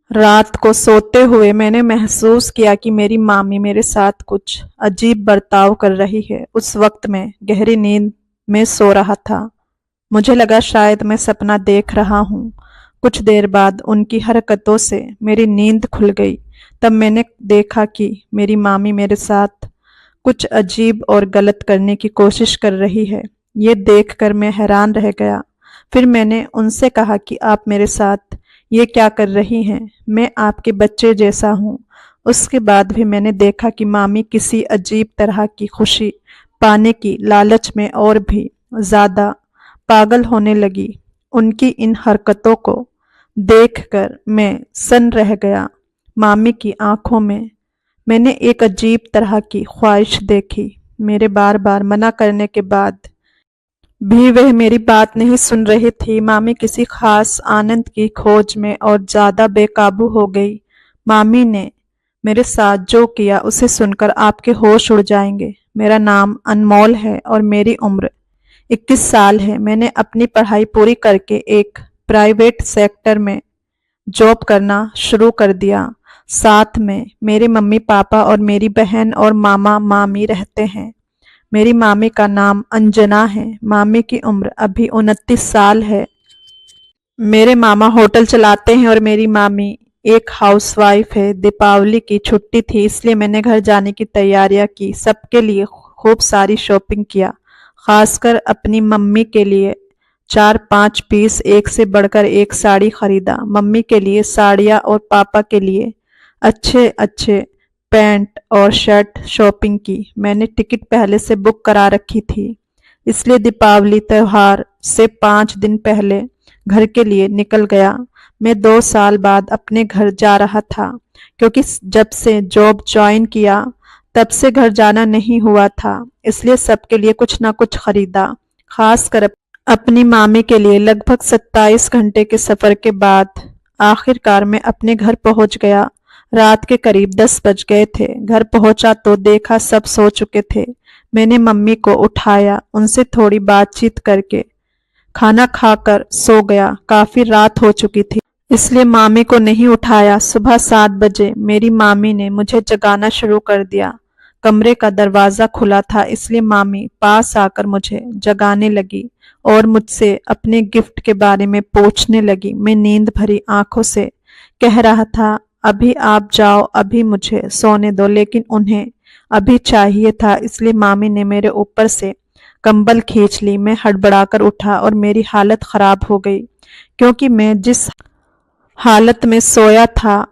रात को सोते हुए मैंने महसूस किया कि मेरी मामी मेरे साथ कुछ अजीब बर्ताव कर रही है। उस वक्त मैं गहरी नींद में सो रहा था। मुझे लगा शायद मैं सपना देख रहा हूँ। कुछ देर बाद उनकी हरकतों से मेरी नींद खुल गई। तब मैंने देखा कि मेरी मामी मेरे साथ कुछ अजीब और गलत करने की कोशिश कर रही है। ये देखकर मैं हैरान रह गया। फिर मैंने उनसे कहा कि आप मेरे साथ ये क्या कर रही हैं? मैं आपके बच्चे जैसा हूँ। उसके बाद भी मैंने देखा कि मामी किसी अजीब तरह की खुशी पाने की लालच में और भी ज्यादा पागल होने लगी। उनकी इन हरकतों को देखकर मैं सन्न रह गया। मामी की आंखों में मैंने एक अजीब तरह की ख्वाहिश देखी। मेरे बार बार मना करने के बाद भी वह मेरी बात नहीं सुन रही थी। मामी किसी खास आनंद की खोज में और ज्यादा बेकाबू हो गई। मामी ने मेरे साथ जो किया उसे सुनकर आपके होश उड़ जाएंगे। मेरा नाम अनमोल है और मेरी उम्र 21 साल है। मैंने अपनी पढ़ाई पूरी करके एक प्राइवेट सेक्टर में जॉब करना शुरू कर दिया। साथ में मेरे मम्मी पापा और मेरी बहन और मामा मामी रहते हैं। मेरी मामी का नाम अंजना है। मामी की उम्र अभी 29 साल है। मेरे मामा होटल चलाते हैं और मेरी मामी एक हाउसवाइफ है। दीपावली की छुट्टी थी इसलिए मैंने घर जाने की तैयारियां की। सबके लिए खूब सारी शॉपिंग किया, खासकर अपनी मम्मी के लिए 4-5 पीस एक से बढ़कर एक साड़ी खरीदा। मम्मी के लिए साड़ियाँ और पापा के लिए अच्छे अच्छे पैंट और शर्ट शॉपिंग की। मैंने टिकट पहले से बुक करा रखी थी इसलिए दीपावली त्योहार से 5 दिन पहले घर के लिए निकल गया। मैं 2 साल बाद अपने घर जा रहा था क्योंकि जब से जॉब ज्वाइन किया तब से घर जाना नहीं हुआ था, इसलिए सबके लिए कुछ ना कुछ खरीदा। खासकर अपनी मामी के लिए लगभग 27 घंटे के सफर के बाद आखिरकार मैं अपने घर पहुंच गया। रात के करीब 10 बज गए थे। घर पहुंचा तो देखा सब सो चुके थे। मैंने मम्मी को उठाया, उनसे थोड़ी बातचीत करके खाना खाकर सो गया। काफी रात हो चुकी थी इसलिए मामी को नहीं उठाया। सुबह 7 बजे मेरी मामी ने मुझे जगाना शुरू कर दिया। कमरे का दरवाजा खुला था इसलिए मामी पास आकर मुझे जगाने लगी और मुझसे अपने गिफ्ट के बारे में पूछने लगी। मैं नींद भरी आंखों से कह रहा था, अभी आप जाओ, अभी मुझे सोने दो, लेकिन उन्हें अभी चाहिए था इसलिए मामी ने मेरे ऊपर से कंबल खींच ली। मैं हड़बड़ाकर उठा और मेरी हालत खराब हो गई क्योंकि मैं जिस हालत में सोया था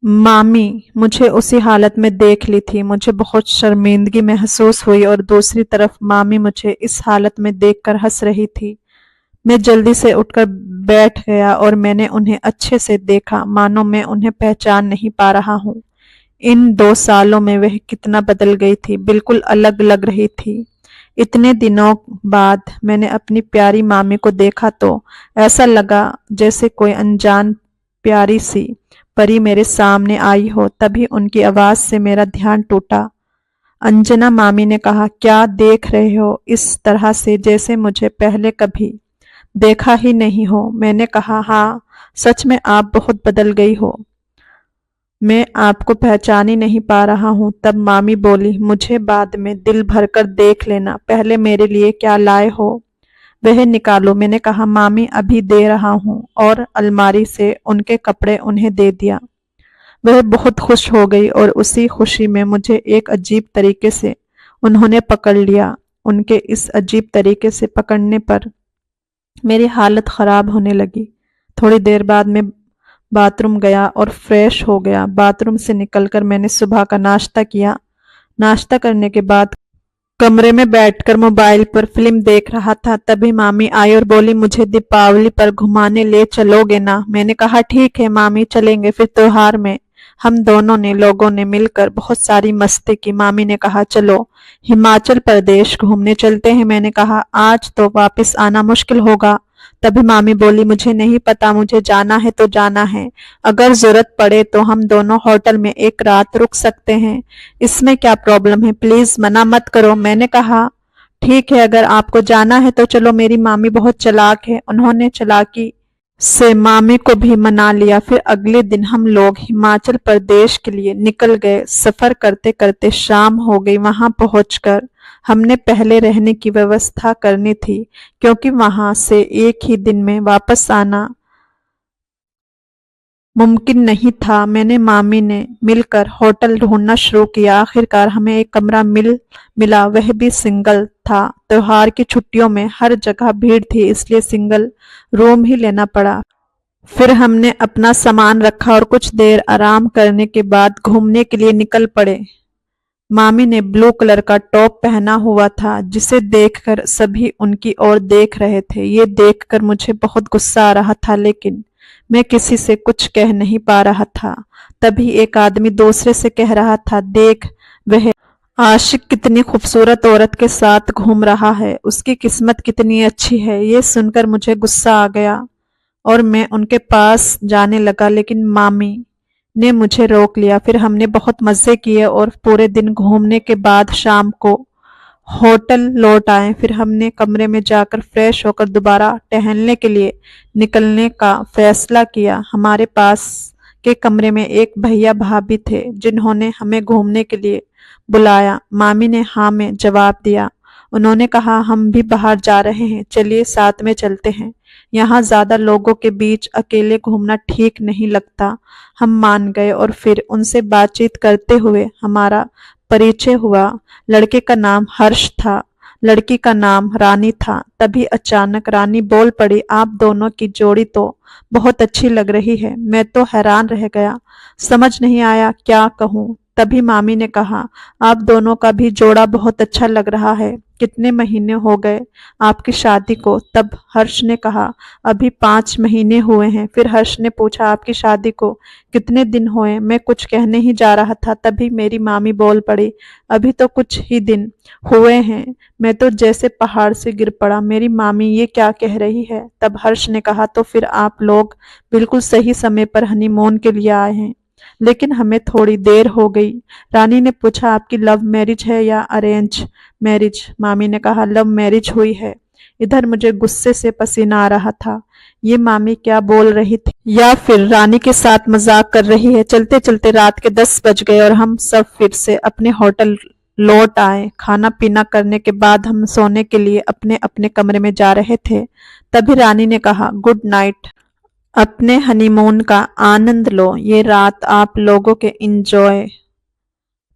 मामी मुझे उसी हालत में देख ली थी। मुझे बहुत शर्मिंदगी महसूस हुई और दूसरी तरफ मामी मुझे इस हालत में देखकर हंस रही थी। मैं जल्दी से उठकर बैठ गया और मैंने उन्हें अच्छे से देखा, मानो मैं उन्हें पहचान नहीं पा रहा हूँ। इन 2 सालों में वह कितना बदल गई थी, बिल्कुल अलग लग रही थी। इतने दिनों बाद मैंने अपनी प्यारी मामी को देखा तो ऐसा लगा जैसे कोई अनजान प्यारी सी परी मेरे सामने आई हो। तभी उनकी आवाज से मेरा ध्यान टूटा। अंजना, मामी ने कहा, क्या देख रहे हो इस तरह से जैसे मुझे पहले कभी देखा ही नहीं हो? मैंने कहा, हाँ, सच में आप बहुत बदल गई हो, मैं आपको पहचान ही नहीं पा रहा हूँ। तब मामी बोली, मुझे बाद में दिल भरकर देख लेना, पहले मेरे लिए क्या लाए हो वह निकालो। मैंने कहा, मामी अभी दे रहा हूँ, और अलमारी से उनके कपड़े उन्हें दे दिया। वह बहुत खुश हो गई और उसी खुशी में मुझे एक अजीब तरीके से उन्होंने पकड़ लिया। उनके इस अजीब तरीके से पकड़ने पर मेरी हालत खराब होने लगी। थोड़ी देर बाद मैं बाथरूम गया और फ्रेश हो गया। बाथरूम से निकलकर मैंने सुबह का नाश्ता किया। नाश्ता करने के बाद कमरे में बैठकर मोबाइल पर फिल्म देख रहा था। तभी मामी आई और बोली, मुझे दीपावली पर घुमाने ले चलोगे ना? मैंने कहा, ठीक है मामी, चलेंगे। फिर त्योहार में हम दोनों ने लोगों ने मिलकर बहुत सारी मस्ती की। मामी ने कहा, चलो हिमाचल प्रदेश घूमने चलते हैं। मैंने कहा, आज तो वापस आना मुश्किल होगा। तभी मामी बोली, मुझे नहीं पता, मुझे जाना है तो जाना है, अगर जरूरत पड़े तो हम दोनों होटल में एक रात रुक सकते हैं, इसमें क्या प्रॉब्लम है, प्लीज मना मत करो। मैंने कहा, ठीक है, अगर आपको जाना है तो चलो। मेरी मामी बहुत चालाक है, उन्होंने चालाकी से मामी को भी मना लिया। फिर अगले दिन हम लोग हिमाचल प्रदेश के लिए निकल गए। सफर करते करते शाम हो गई। वहां पहुंचकर हमने पहले रहने की व्यवस्था करनी थी, क्योंकि वहां से एक ही दिन में वापस आना मुमकिन नहीं था। मैंने मामी ने मिलकर होटल ढूंढना शुरू किया। आखिरकार हमें एक कमरा मिला, वह भी सिंगल था। त्योहार की छुट्टियों में हर जगह भीड़ थी, इसलिए सिंगल रूम ही लेना पड़ा। फिर हमने अपना सामान रखा और कुछ देर आराम करने के बाद घूमने के लिए निकल पड़े। मामी ने ब्लू कलर का टॉप पहना हुआ था, जिसे देखकर सभी उनकी ओर देख रहे थे। ये देखकर मुझे बहुत गुस्सा आ रहा था, लेकिन मैं किसी से कुछ कह नहीं पा रहा था। तभी एक आदमी दूसरे से कह रहा था, देख, वह आशिक कितनी खूबसूरत औरत के साथ घूम रहा है, उसकी किस्मत कितनी अच्छी है। ये सुनकर मुझे गुस्सा आ गया और मैं उनके पास जाने लगा, लेकिन मामी ने मुझे रोक लिया। फिर हमने बहुत मजे किए और पूरे दिन घूमने के बाद शाम को होटल लौट आए। फिर हमने कमरे में जाकर फ्रेश होकर दोबारा टहलने के लिए निकलने का फैसला किया। हमारे पास के कमरे में एक भैया भाभी थे, जिन्होंने हमें घूमने के लिए बुलाया। मामी ने हाँ में जवाब दिया। उन्होंने कहा, हम भी बाहर जा रहे हैं, चलिए साथ में चलते हैं। यहाँ ज्यादा लोगों के बीच अकेले घूमना ठीक नहीं लगता। हम मान गए और फिर उनसे बातचीत करते हुए हमारा परिचय हुआ। लड़के का नाम हर्ष था, लड़की का नाम रानी था। तभी अचानक रानी बोल पड़ी, आप दोनों की जोड़ी तो बहुत अच्छी लग रही है। मैं तो हैरान रह गया, समझ नहीं आया क्या कहूँ। तभी मामी ने कहा, आप दोनों का भी जोड़ा बहुत अच्छा लग रहा है। कितने महीने हो गए आपकी शादी को? तब हर्ष ने कहा, अभी 5 महीने हुए हैं। फिर हर्ष ने पूछा, आपकी शादी को कितने दिन हुए? मैं कुछ कहने ही जा रहा था, तभी मेरी मामी बोल पड़ी, अभी तो कुछ ही दिन हुए हैं। मैं तो जैसे पहाड़ से गिर पड़ा। मेरी मामी ये क्या कह रही है? तब हर्ष ने कहा, तो फिर आप लोग बिल्कुल सही समय पर हनीमून के लिए आए हैं, लेकिन हमें थोड़ी देर हो गई। रानी ने पूछा, आपकी लव मैरिज है या अरेंज मैरिज? मामी ने कहा, लव मैरिज हुई है। इधर मुझे गुस्से से पसीना आ रहा था। ये मामी क्या बोल रही थी, या फिर रानी के साथ मजाक कर रही है? चलते चलते रात के 10 बज गए और हम सब फिर से अपने होटल लौट आए। खाना पीना करने के बाद हम सोने के लिए अपने अपने कमरे में जा रहे थे। तभी रानी ने कहा, गुड नाइट, अपने हनीमून का आनंद लो। ये रात आप लोगों के इंजॉय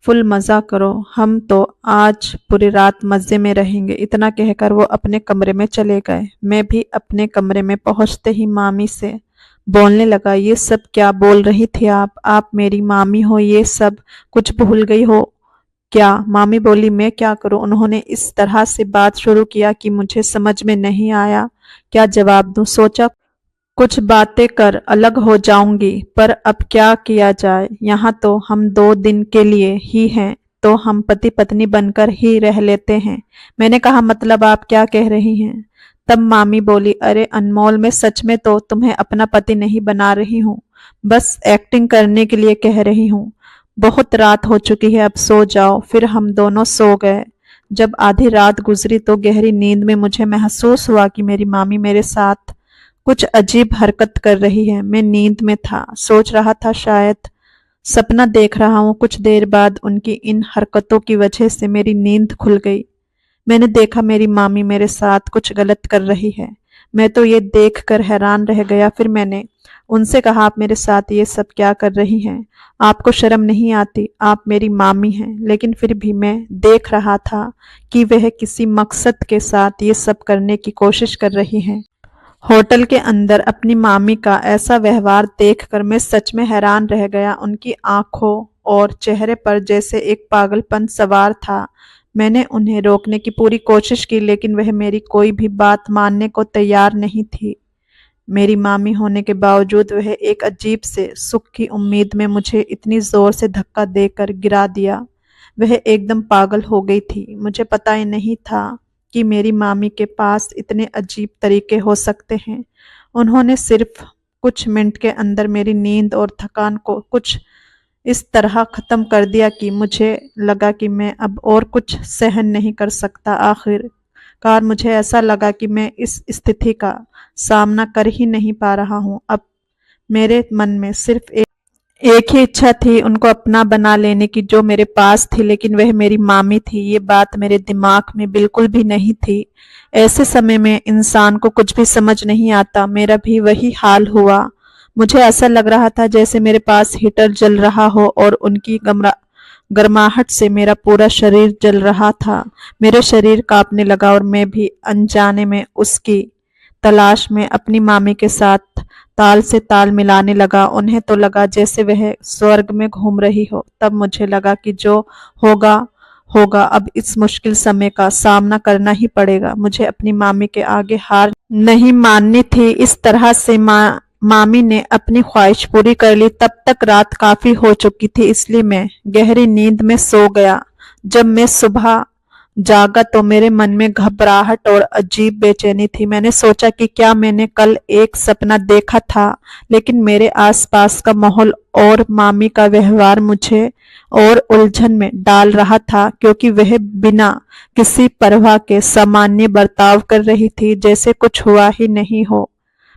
फुल मजा करो, हम तो आज पूरी रात मजे में रहेंगे। इतना कहकर वो अपने कमरे में चले गए। मैं भी अपने कमरे में पहुंचते ही मामी से बोलने लगा, ये सब क्या बोल रही थी आप मेरी मामी हो, ये सब कुछ भूल गई हो क्या? मामी बोली, मैं क्या करूं? उन्होंने इस तरह से बात शुरू किया कि मुझे समझ में नहीं आया क्या जवाब दूं। सोचा कुछ बातें कर अलग हो जाऊंगी, पर अब क्या किया जाए। यहाँ तो हम 2 दिन के लिए ही हैं, तो हम पति पत्नी बनकर ही रह लेते हैं। मैंने कहा, मतलब आप क्या कह रही हैं? तब मामी बोली, अरे अनमोल, मैं सच में तो तुम्हें अपना पति नहीं बना रही हूँ, बस एक्टिंग करने के लिए कह रही हूँ। बहुत रात हो चुकी है, अब सो जाओ। फिर हम दोनों सो गए। जब आधी रात गुजरी तो गहरी नींद में मुझे महसूस हुआ कि मेरी मामी मेरे साथ कुछ अजीब हरकत कर रही है। मैं नींद में था, सोच रहा था शायद सपना देख रहा हूँ। कुछ देर बाद उनकी इन हरकतों की वजह से मेरी नींद खुल गई। मैंने देखा मेरी मामी मेरे साथ कुछ गलत कर रही है। मैं तो ये देखकर हैरान रह गया। फिर मैंने उनसे कहा, आप मेरे साथ ये सब क्या कर रही हैं? आपको शर्म नहीं आती? आप मेरी मामी हैं। लेकिन फिर भी मैं देख रहा था कि वह किसी मकसद के साथ ये सब करने की कोशिश कर रही हैं। होटल के अंदर अपनी मामी का ऐसा व्यवहार देखकर मैं सच में हैरान रह गया। उनकी आंखों और चेहरे पर जैसे एक पागलपन सवार था। मैंने उन्हें रोकने की पूरी कोशिश की, लेकिन वह मेरी कोई भी बात मानने को तैयार नहीं थी। मेरी मामी होने के बावजूद वह एक अजीब से सुख की उम्मीद में मुझे इतनी जोर से धक्का देकर गिरा दिया। वह एकदम पागल हो गई थी। मुझे पता ही नहीं था कि मेरी मामी के पास इतने अजीब तरीके हो सकते हैं। उन्होंने सिर्फ कुछ मिनट के अंदर मेरी नींद और थकान को कुछ इस तरह खत्म कर दिया कि मुझे लगा कि मैं अब और कुछ सहन नहीं कर सकता। आखिर कार मुझे ऐसा लगा कि मैं इस स्थिति का सामना कर ही नहीं पा रहा हूँ। अब मेरे मन में सिर्फ एक ही इच्छा थी, उनको अपना बना लेने की, जो मेरे पास थी, लेकिन वह मेरी मामी थी। ये बात मेरे दिमाग में बिल्कुल भी नहीं थी। ऐसे समय में इंसान को कुछ भी समझ नहीं आता। मेरा भी वही हाल हुआ। मुझे ऐसा लग रहा था जैसे मेरे पास हीटर जल रहा हो और उनकी गर्माहट से मेरा पूरा शरीर जल रहा था। मेरे शरीर कांपने लगा और मैं भी अनजाने में उसकी तलाश में अपनी मामी के साथ ताल से ताल मिलाने लगा। उन्हें तो लगा जैसे वह स्वर्ग में घूम रही हो। तब मुझे लगा कि जो होगा होगा, अब इस मुश्किल समय का सामना करना ही पड़ेगा। मुझे अपनी मामी के आगे हार नहीं माननी थी। इस तरह से मामी ने अपनी ख्वाहिश पूरी कर ली। तब तक रात काफी हो चुकी थी, इसलिए मैं गहरी नींद में सो गया। जब मैं सुबह जागा तो मेरे मन में घबराहट और अजीब बेचैनी थी। मैंने सोचा कि क्या मैंने कल एक सपना देखा था, लेकिन मेरे आसपास का माहौल और मामी का व्यवहार मुझे और उलझन में डाल रहा था, क्योंकि वह बिना किसी परवाह के सामान्य बर्ताव कर रही थी, जैसे कुछ हुआ ही नहीं हो।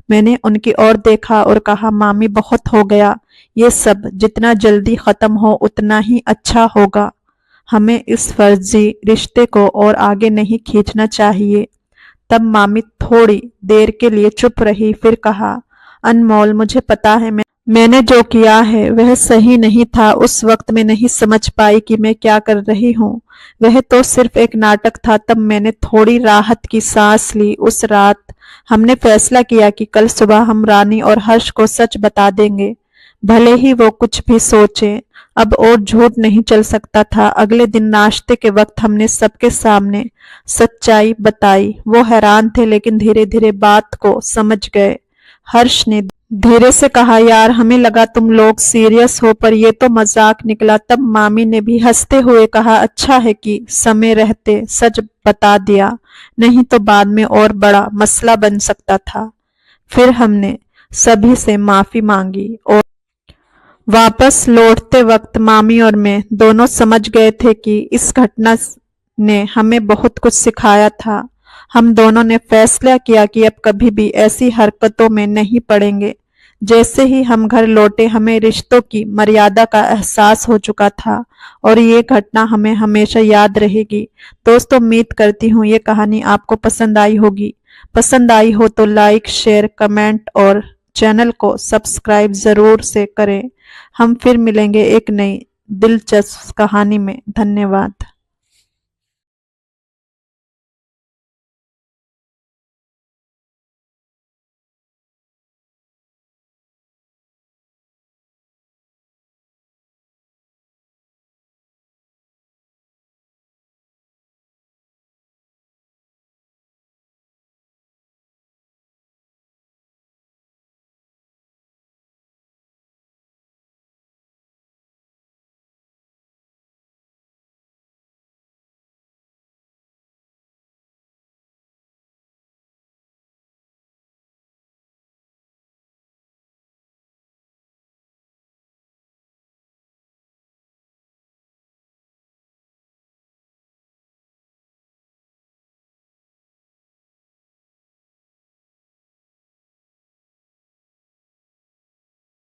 मैंने उनकी ओर देखा और कहा, मामी बहुत हो गया ये सब, जितना जल्दी खत्म हो उतना ही अच्छा होगा। हमें इस फर्जी रिश्ते को और आगे नहीं खींचना चाहिए। तब मामी थोड़ी देर के लिए चुप रही, फिर कहा, अनमोल, मुझे पता है मैंने जो किया है वह सही नहीं था। उस वक्त मैं नहीं समझ पाई कि मैं क्या कर रही हूँ। वह तो सिर्फ एक नाटक था। तब मैंने थोड़ी राहत की सांस ली। उस रात हमने फैसला किया कि कल सुबह हम रानी और हर्ष को सच बता देंगे, भले ही वो कुछ भी सोचें। अब और झूठ नहीं चल सकता था। अगले दिन नाश्ते के वक्त हमने सबके सामने सच्चाई बताई। वो हैरान थे, लेकिन धीरे धीरे बात को समझ गए। हर्ष ने धीरे से कहा, यार, हमें लगा तुम लोग सीरियस हो, पर ये तो मजाक निकला। तब मामी ने भी हंसते हुए कहा, अच्छा है कि समय रहते सच बता दिया, नहीं तो बाद में और बड़ा मसला बन सकता था। फिर हमने सभी से माफी मांगी और वापस लौटते वक्त मामी और मैं दोनों समझ गए थे कि इस घटना ने हमें बहुत कुछ सिखाया था। हम दोनों ने फैसला किया कि अब कभी भी ऐसी हरकतों में नहीं पड़ेंगे। जैसे ही हम घर लौटे, हमें रिश्तों की मर्यादा का एहसास हो चुका था और ये घटना हमें हमेशा याद रहेगी। दोस्तों, उम्मीद करती हूँ ये कहानी आपको पसंद आई होगी। पसंद आई हो तो लाइक, शेयर, कमेंट और चैनल को सब्सक्राइब जरूर से करें। हम फिर मिलेंगे एक नई दिलचस्प कहानी में। धन्यवाद।